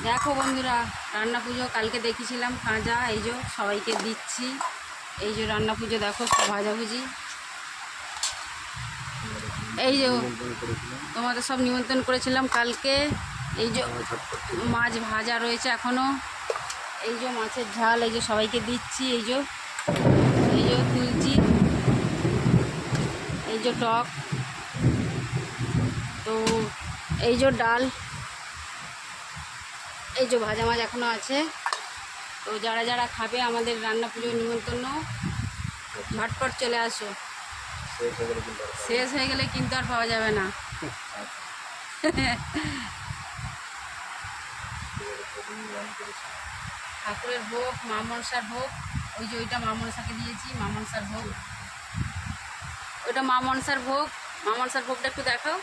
দেখো বন্ধুরা, রান্না পুজো কালকে দেখেছিলাম খাজা, এই যে সবাইকে দিচ্ছি। এই যে রান্না পুজো দেখো, ভাজাভুজি, এই যে তোমাদের সব নিমন্ত্রণ করেছিলাম কালকে। এই যে মাছ ভাজা রয়েছে এখনও, এই যে মাছের ঝাল, এই যে সবাইকে দিচ্ছি। এই যে তুলছি, এই যে টক, তো এই যে ডাল, এই যে ভাজা মাছ এখনও আছে। তো যারা যারা খাবে আমাদের রান্না পুজোর নিমন্ত্রণ, ঝটপট চলে আসো। শেষ হয়ে গেলে কিন্তু আর পাওয়া যাবে না। ঠাকুরের ভোগ, মা মনসার ভোগ, ওই যে ওইটা মা মনসাকে দিয়েছি, মা মনসার ভোগ, ওইটা মা মনসার ভোগ। মা মনসার ভোগটা একটু দেখাও।